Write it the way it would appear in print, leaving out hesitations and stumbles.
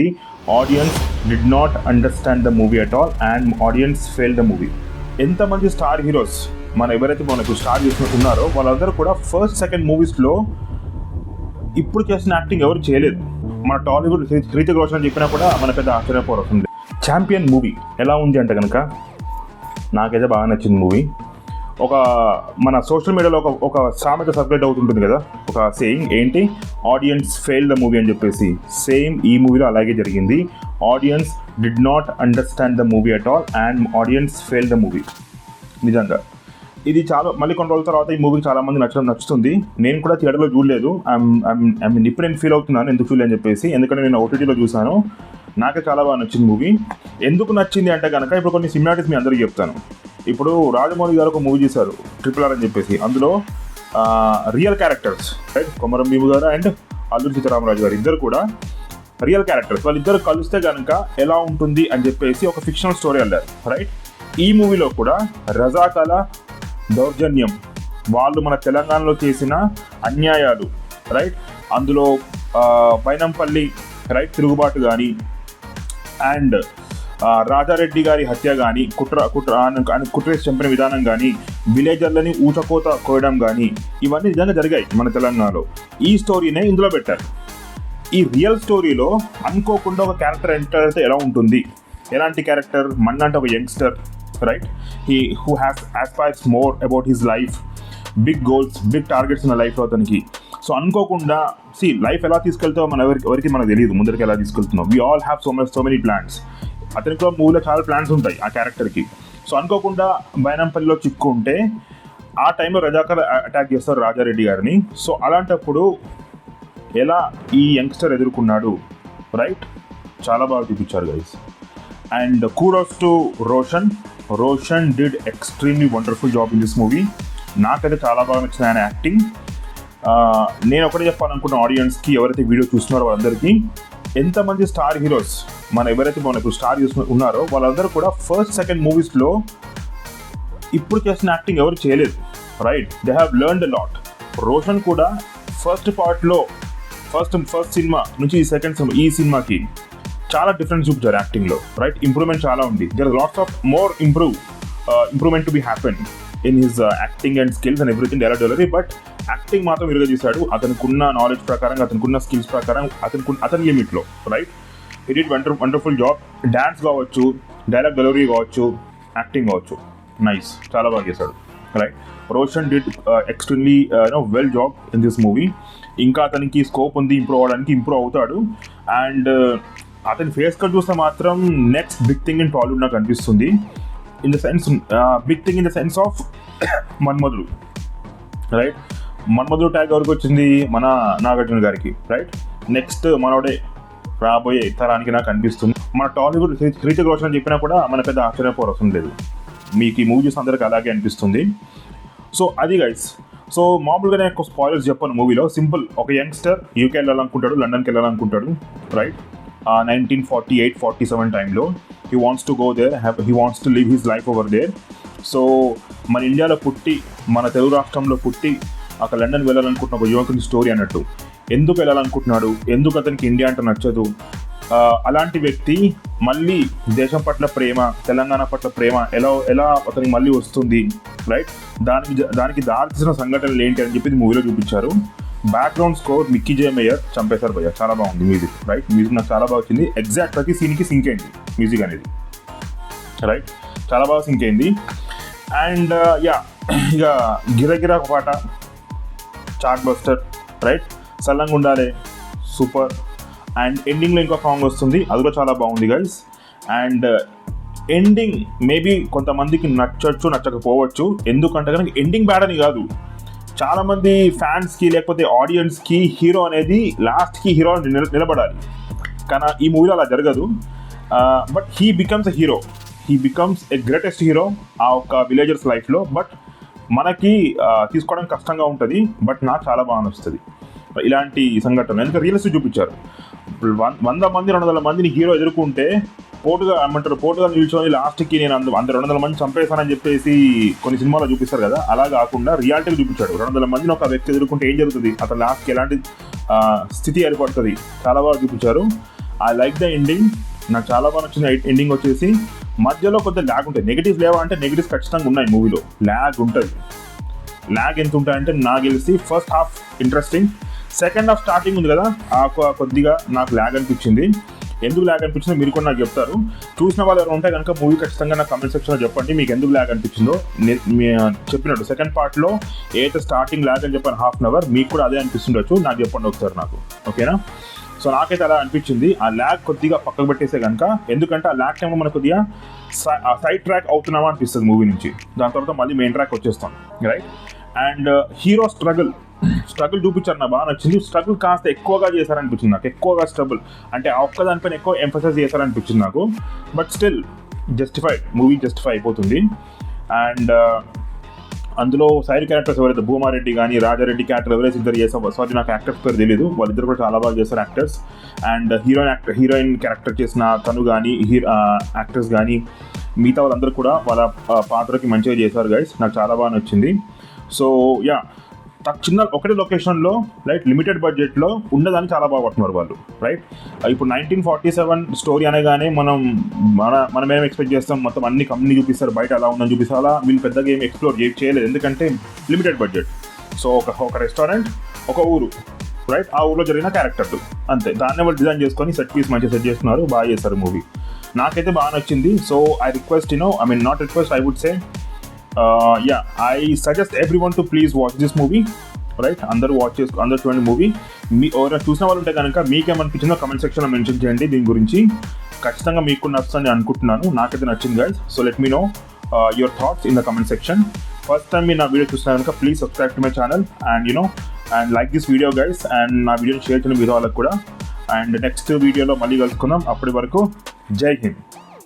The audience did not understand the movie at all and audience failed the movie. ఎంతమంది star heroes ఎవరైతే మనకు star heroes ఉన్నారో వాళ్ళందరూ కూడా ఫస్ట్ సెకండ్ మూవీస్లో ఇప్పుడు చేసిన యాక్టింగ్ ఎవరు చేయలేదు. మన టాలీవుడ్ హృతిక్ రోషన్ చెప్పినా కూడా మన పెద్ద ఆశ్చర్యపోతుంది. ఛాంపియన్ మూవీ ఎలా ఉంది అంటే కనుక నాకైతే బాగా నచ్చింది మూవీ. మన సోషల్ మీడియాలో ఒక సామెత సర్క్యులేట్ అవుతుంటుంది కదా, ఒక సేయింగ్ ఏంటి, ఆడియన్స్ ఫెయిల్ ద మూవీ అని చెప్పేసి. సేమ్ ఈ మూవీలో అలాగే జరిగింది. Audience did not understand the movie at all and audience fail the movie. నిజంగా ఇది మళ్ళీ కొన్ని రోజుల తర్వాత ఈ మూవీ చాలా మంది నచ్చుతుంది. నేను కూడా థియేటర్లో చూడలేదు. ఇప్పుడు నేను ఫీల్ అవుతున్నాను ఎందుకు చూడలేని చెప్పేసి, ఎందుకంటే నేను ఓటీటీలో చూసాను. నాకే చాలా బాగా నచ్చింది మూవీ. ఎందుకు నచ్చింది అంటే కనుక ఇప్పుడు కొన్ని సిమిలారిటీస్ మీ అందరికీ చెప్తాను. ఇప్పుడు రాజమౌళి గారు ఒక మూవీ చేశారు RRR అని చెప్పేసి. అందులో real characters, right, Komaram Bheem గారు అండ్ అల్లూరి సీతారామరాజు గారు ఇద్దరు కూడా రియల్ క్యారెక్టర్స్. వాళ్ళిద్దరు కలిస్తే కనుక ఎలా ఉంటుంది అని చెప్పేసి ఒక ఫిక్షనల్ స్టోరీ వెళ్ళారు, రైట్. ఈ మూవీలో కూడా రజాకాల దౌర్జన్యం, వాళ్ళు మన తెలంగాణలో చేసిన అన్యాయాలు, రైట్, అందులో బైనంపల్లి రైట్ తిరుగుబాటు కానీ అండ్ రాజారెడ్డి గారి హత్య కానీ, కుట్రేసి చంపిన విధానం కానీ, విలేజర్లని ఊచకోత కోయడం కానీ, ఇవన్నీ నిజంగా జరిగాయి మన తెలంగాణలో. ఈ స్టోరీనే ఇందులో పెట్టారు. ఈ రియల్ స్టోరీలో అనుకోకుండా ఒక క్యారెక్టర్ ఎంటర్ అయితే ఎలా ఉంటుంది, ఎలాంటి క్యారెక్టర్, మన్న అంటే ఒక youngster, right, who has aspires more about his life, big goals, big targets ఉన్న లైఫ్లో అతనికి. సో అనుకోకుండా లైఫ్ ఎలా తీసుకెళ్తామో ఎవరికి మనకు తెలియదు, ముందరికి ఎలా తీసుకెళ్తున్నాం. We all have so many plans. అతనికి కూడా మూవీలో చాలా ప్లాన్స్ ఉంటాయి ఆ క్యారెక్టర్కి. సో అనుకోకుండా బైనంపల్లిలో చిక్కుంటే ఆ టైంలో రజాకర్ అటాక్ చేస్తారు రాజారెడ్డి గారిని. సో అలాంటప్పుడు ఎలా ఈ యంగ్స్టర్ ఎదుర్కొన్నాడు, రైట్, చాలా బాగా చూపించారు guys. And kudos to Roshan did extremely wonderful job in this movie. నాకైతే చాలా బాగా నచ్చింది ఆయన యాక్టింగ్. నేను ఒకటే చెప్పాలనుకున్న ఆడియన్స్కి, ఎవరైతే వీడియో చూస్తున్నారో వాళ్ళందరికీ, ఎంతమంది స్టార్ హీరోస్ ఎవరైతే మనకు స్టార్ హీరోస్ ఉన్నారో వాళ్ళందరూ కూడా ఫస్ట్ సెకండ్ మూవీస్లో ఇప్పుడు చేసిన యాక్టింగ్ ఎవరు చేయలేదు, right. They have learned a lot. Roshan కూడా ఫస్ట్ పార్ట్లో ఫస్ట్ సినిమా నుంచి ఈ సినిమాకి చాలా డిఫరెన్స్ చూపించారు యాక్టింగ్లో, రైట్. ఇంప్రూవ్మెంట్ చాలా ఉంది. There are lots of more improvement to be happen in his acting and skills and everything delivery. But acting మాత్రం విరుగా చేశాడు. అతనికి ఉన్న నాలెడ్జ్ ప్రకారం, అతనికి ఉన్న స్కిల్స్ ప్రకారం, అతని లిమిట్లో, right. He did wonderful job. Dance కావచ్చు, డైలాగ్ డెలివరీ కావచ్చు, యాక్టింగ్ కావచ్చు, నైస్, చాలా బాగా చేశాడు, right. Roshan did extremely well job in this movie. ఇంకా అతనికి స్కోప్ ఉంది ఇంప్రూవ్ అవ్వడానికి, ఇంప్రూవ్ అవుతాడు. అండ్ అతని ఫేస్ కట్ చూస్తే మాత్రం next big thing in Tollywood నాకు అనిపిస్తుంది. In the sense, big thing in the sense of Manmadhudu, right. Manmadhudu tag ఎవరికి వచ్చింది, మన నాగార్జున గారికి, రైట్. నెక్స్ట్ మనోడే రాబోయే తరానికి నాకు అనిపిస్తుంది. మన టాలీవుడ్ హృతిక్ రోషన్ చెప్పినా కూడా మన పెద్ద ఆశ్చర్యపోవడం లేదు. మీకు ఈ మూవీ చూసి అందరికి అలాగే అనిపిస్తుంది. సో అది గైస్. సో మామూలుగా నేను స్పాయిలర్స్ చెప్పాను మూవీలో. సింపుల్, ఒక యంగ్స్టర్ యూకే వెళ్ళాలనుకుంటాడు, లండన్కి వెళ్ళాలనుకుంటాడు, రైట్. 1948-47 టైంలో he wants to go there, he wants to live his life over there. So మన ఇండియాలో పుట్టి, మన తెలుగు రాష్ట్రంలో పుట్టి అక్కడ లండన్ వెళ్ళాలనుకుంటున్న ఒక యువకుని స్టోరీ అన్నట్టు. ఎందుకు వెళ్ళాలనుకుంటున్నాడు, ఎందుకు అతనికి ఇండియా అంటే నచ్చదు, అలాంటి వ్యక్తి మళ్ళీ దేశం పట్ల ప్రేమ, తెలంగాణ పట్ల ప్రేమ ఎలా అతనికి మళ్ళీ వస్తుంది, రైట్. దానికి దారితీసిన సంఘటనలు ఏంటి అని చెప్పి మూవీలో చూపించారు. బ్యాక్గ్రౌండ్ స్కోర్ మిక్కీ జే మేయర్ చంపేశారు భయ్య, చాలా బాగుంది మ్యూజిక్, రైట్. మ్యూజిక్ నాకు చాలా బాగా వచ్చింది. ఎగ్జాక్ట్ ప్రతి సీన్కి సింక్ అయింది మ్యూజిక్ అనేది, రైట్, చాలా బాగా సింక్ అయింది. అండ్ ఇక గిరగిరా ఒక పాట చార్ట్ బస్టర్, రైట్. సల్లంగా ఉండాలి, సూపర్. అండ్ ఎండింగ్లో ఇంకో సాంగ్ వస్తుంది, అది కూడా చాలా బాగుంది గైస్. అండ్ ఎండింగ్ మేబీ కొంతమందికి నచ్చచ్చు, నచ్చకపోవచ్చు. ఎందుకంటే కనుక ఎండింగ్ బ్యాడ్ అని కాదు, చాలామంది ఫ్యాన్స్కి లేకపోతే ఆడియన్స్కి హీరో అనేది లాస్ట్కి హీరో నిలబడాలి, కానీ ఈ మూవీలో అలా జరగదు. But he becomes a greatest hero ఆ ఒక విలేజర్స్ లైఫ్లో. బట్ మనకి తీసుకోవడం కష్టంగా ఉంటుంది, బట్ నాకు చాలా బాగా నచ్చుతుంది ఇలాంటి సంఘటనలు. ఎందుకంటే రియలిస్టిక్ చూపించారు. 100 మంది 200 మందిని హీరో ఎదుర్కొంటే పోటుగా నిల్చొని లాస్ట్కి నేను 200 మంది చంపేశానని చెప్పేసి కొన్ని సినిమాలో చూపిస్తారు కదా, అలా కాకుండా రియాలిటీగా చూపించాడు. 200 మందిని ఒక వ్యక్తి ఎదుర్కొంటే ఏం జరుగుతుంది, అతను లాస్ట్కి ఎలాంటి స్థితి ఏర్పడుతుంది, చాలా బాగా చూపించారు. I like the ending. నాకు చాలా బాగా నచ్చింది ఎండింగ్ వచ్చేసి. మధ్యలో కొంత ల్యాగ్ ఉంటుంది. నెగిటివ్స్ లేవా అంటే నెగిటివ్స్ ఖచ్చితంగా ఉన్నాయి మూవీలో. ల్యాగ్ ఉంటుంది. ల్యాగ్ ఎంత ఉంటాయంటే నాకు తెలిసి first half interesting, second half starting ఉంది కదా కొద్దిగా నాకు ల్యాగ్ అనిపించింది. ఎందుకు ల్యాగ్ అనిపించిందో మీరు కూడా నాకు చెప్తారు. చూసిన వాళ్ళు ఎవరు ఉంటే కనుక మూవీ ఖచ్చితంగా నాకు కమెంట్ సెక్షన్లో చెప్పండి మీకు ఎందుకు ల్యాగ్ అనిపించిందో. చెప్పినట్టు సెకండ్ పార్ట్లో ఏదైతే స్టార్టింగ్ ల్యాగ్ అని చెప్పాను హాఫ్ అన్ అవర్, మీకు కూడా అదే అనిపిస్తుండొచ్చు. నాకు చెప్పండి ఒకసారి నాకు, ఓకేనా? సో నాకైతే అలా అనిపించింది. ఆ ల్యాగ్ కొద్దిగా పక్కకు పెట్టేసే కనుక, ఎందుకంటే ఆ ల్యాగ్ టైంలో మనకు కొద్దిగా సైడ్ ట్రాక్ అవుతున్నామా అనిపిస్తుంది మూవీ నుంచి. దాని తర్వాత మళ్ళీ మెయిన్ ట్రాక్ వచ్చేస్తాం, రైట్? అండ్ హీరో స్ట్రగుల్ చూపించారు, నాకు బాగా నచ్చింది. స్ట్రగుల్ కాస్త ఎక్కువగా చేశారనిపించింది నాకు. ఎక్కువగా స్ట్రగుల్ అంటే ఆ ఒక్కదానిపైన ఎక్కువ ఎంఫసైజ్ చేశారనిపించింది నాకు. But still justified, movie justify అయిపోతుంది. అండ్ అందులో సైడ్ క్యారెక్టర్స్ ఎవరైతే భూమారెడ్డి కానీ రాజారెడ్డి క్యారెక్టర్ ఎవరైతే ఇద్దరు చేసావు, సారీ నాకు యాక్టర్స్ పేరు తెలియదు, వాళ్ళిద్దరు కూడా చాలా బాగా చేస్తారు యాక్టర్స్. అండ్ హీరోయిన్ క్యారెక్టర్ చేసిన తను కానీ యాక్టర్స్ కానీ మిగతా వాళ్ళందరూ కూడా వాళ్ళ పాత్రకి మంచిగా చేశారు గైస్. నాకు చాలా బాగా నచ్చింది. సో యా, చిన్న ఒకటే లొకేషన్లో రైట్ లిమిటెడ్ బడ్జెట్లో ఉన్నదాన్ని చాలా బాగా పడుతున్నారు వాళ్ళు, రైట్? ఇప్పుడు 1947 స్టోరీ అనగానే మనం ఏం ఎక్స్పెక్ట్ చేస్తాం, మొత్తం అన్ని కంపెనీ చూపిస్తారు, బయట అలా ఉందని చూపిస్తారు. అలా వీళ్ళు పెద్దగా ఏం ఎక్స్ప్లోర్ చేయలేదు, ఎందుకంటే లిమిటెడ్ బడ్జెట్. సో ఒక రెస్టారెంట్, ఒక ఊరు, రైట్? ఆ ఊరిలో జరిగిన క్యారెక్టర్లు అంతే, దాన్ని వాళ్ళు డిజైన్ చేసుకొని సెట్ పీస్ మంచిగా సెట్ చేస్తున్నారు, బాగా చేస్తారు మూవీ. నాకైతే బాగా నచ్చింది. So I request not request, I would say I suggest everyone to please watch this movie, right? అందరూ చూడండి మూవీ. ఎవరైనా చూసిన వాళ్ళు ఉంటే కనుక మీకేమనిపించిందో కమెంట్ సెక్షన్లో మెన్షన్ చేయండి. దీని గురించి ఖచ్చితంగా మీకు నచ్చుతుందని అనుకుంటున్నాను. నాకైతే నచ్చింది guys. So let me know your thoughts in the comment section. First time మీరు నా వీడియో చూసినా కనుక please subscribe to my channel and like this video guys. And నా వీడియోని షేర్ చేయండి మిగతా వాళ్ళకి కూడా. అండ్ నెక్స్ట్ వీడియోలో మళ్ళీ కలుసుకుందాం. అప్పటి వరకు జై హింద్.